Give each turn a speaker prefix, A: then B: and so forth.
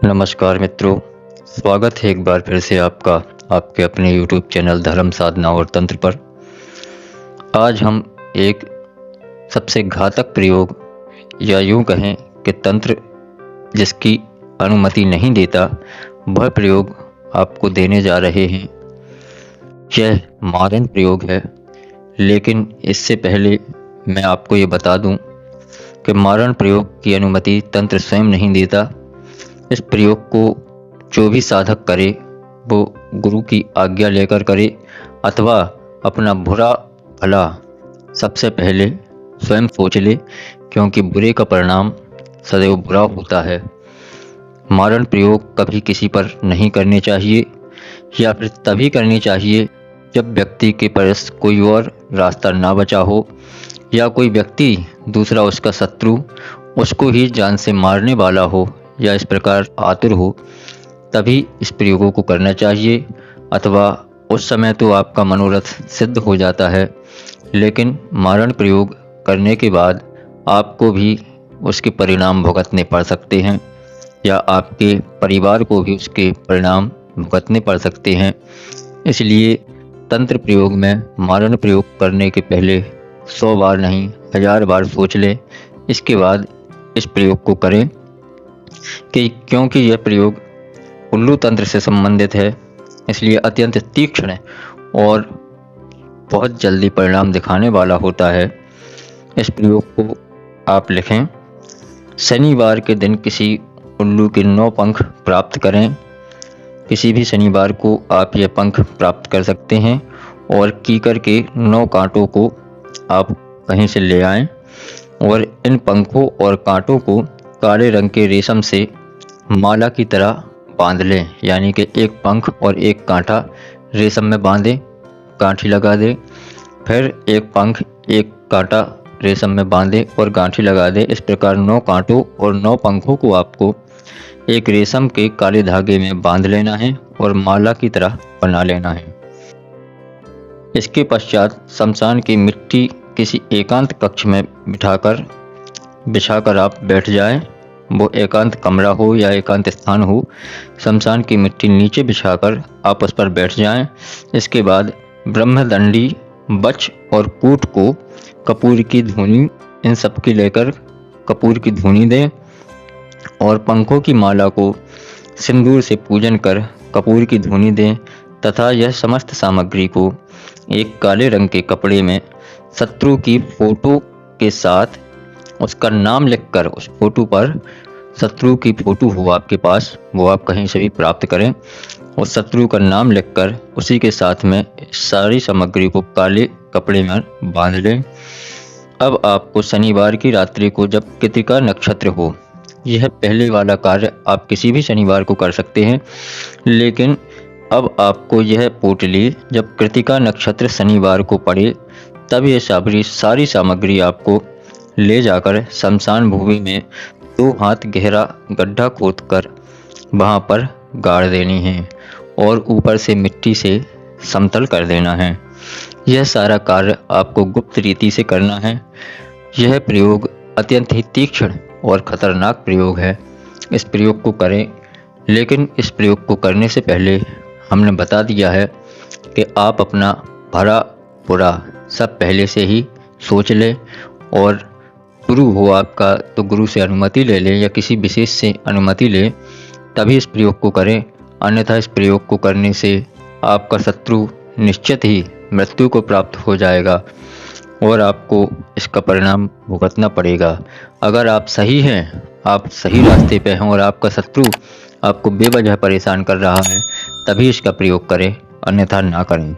A: नमस्कार मित्रों, स्वागत है एक बार फिर से आपका आपके अपने YouTube चैनल धर्म साधना और तंत्र पर। आज हम एक सबसे घातक प्रयोग या यूं कहें कि तंत्र जिसकी अनुमति नहीं देता वह प्रयोग आपको देने जा रहे हैं। यह मारण प्रयोग है, लेकिन इससे पहले मैं आपको ये बता दूं कि मारण प्रयोग की अनुमति तंत्र स्वयं नहीं देता। इस प्रयोग को जो भी साधक करे वो गुरु की आज्ञा लेकर करे अथवा अपना बुरा भला सबसे पहले स्वयं सोच ले, क्योंकि बुरे का परिणाम सदैव बुरा होता है। मारण प्रयोग कभी किसी पर नहीं करने चाहिए, या फिर तभी करनी चाहिए जब व्यक्ति के पास कोई और रास्ता ना बचा हो, या कोई व्यक्ति दूसरा उसका शत्रु उसको ही जान से मारने वाला हो या इस प्रकार आतुर हो, तभी इस प्रयोगों को करना चाहिए। अथवा उस समय तो आपका मनोरथ सिद्ध हो जाता है, लेकिन मारण प्रयोग करने के बाद आपको भी उसके परिणाम भुगतने पड़ सकते हैं, या आपके परिवार को भी उसके परिणाम भुगतने पड़ सकते हैं। इसलिए तंत्र प्रयोग में मारण प्रयोग करने के पहले 100 बार नहीं 1000 बार सोच लें, इसके बाद इस प्रयोग को करें। क्योंकि यह प्रयोग उल्लू तंत्र से संबंधित है, इसलिए अत्यंत तीक्ष्ण है और बहुत जल्दी परिणाम दिखाने वाला होता है। इस प्रयोग को आप लिखें। शनिवार के दिन किसी उल्लू के 9 पंख प्राप्त करें। किसी भी शनिवार को आप यह पंख प्राप्त कर सकते हैं, और कीकर के 9 कांटों को आप कहीं से ले आएं और इन पंखों और कांटों को काले रंग के रेशम से माला की तरह बांध लें। यानी कि एक पंख और एक कांटा रेशम में बांधें, गांठी लगा दें, फिर एक पंख एक कांटा रेशम में बांधें और गांठी लगा दें। इस प्रकार 9 कांटों और 9 पंखों को आपको एक रेशम के काले धागे में बांध लेना है और माला की तरह बना लेना है। इसके पश्चात शमशान की मिट्टी किसी एकांत कक्ष में बिछाकर आप बैठ जाएं। वो एकांत कमरा हो या एकांत स्थान हो, शमशान की मिट्टी नीचे बिछाकर आप उस पर बैठ जाएं। इसके बाद ब्रह्मदंडी, बच और कूट को कपूर की धूनी इन सब की लेकर कपूर की धूनी दें, और पंखों की माला को सिंदूर से पूजन कर कपूर की धूनी दें, तथा यह समस्त सामग्री को एक काले रंग के कपड़े में शत्रु की फोटो के साथ उसका नाम लिखकर, उस फोटो पर शत्रु की फोटो हो आपके पास, वो आप कहीं से भी प्राप्त करें, उस शत्रु का नाम लिखकर उसी के साथ में सारी सामग्री को काले कपड़े में बांध लें। अब आपको शनिवार की रात्रि को जब कृतिका नक्षत्र हो, यह पहले वाला कार्य आप किसी भी शनिवार को कर सकते हैं, लेकिन अब आपको यह पोटली जब कृतिका नक्षत्र शनिवार को पड़े तब ये सारी सामग्री आपको ले जाकर शमशान भूमि में 2 हाथ गहरा गड्ढा खोदकर वहाँ पर गाड़ देनी है और ऊपर से मिट्टी से समतल कर देना है। यह सारा कार्य आपको गुप्त रीति से करना है। यह प्रयोग अत्यंत ही तीक्ष्ण और खतरनाक प्रयोग है। इस प्रयोग को करें, लेकिन इस प्रयोग को करने से पहले हमने बता दिया है कि आप अपना भला बुरा सब पहले से ही सोच लें, और गुरु हो आपका तो गुरु से अनुमति ले लें या किसी विशेष से अनुमति लें, तभी इस प्रयोग को करें। अन्यथा इस प्रयोग को करने से आपका शत्रु निश्चित ही मृत्यु को प्राप्त हो जाएगा और आपको इसका परिणाम भुगतना पड़ेगा। अगर आप सही हैं, आप सही रास्ते पे हैं और आपका शत्रु आपको बेवजह परेशान कर रहा है, तभी इसका प्रयोग करें, अन्यथा ना करें।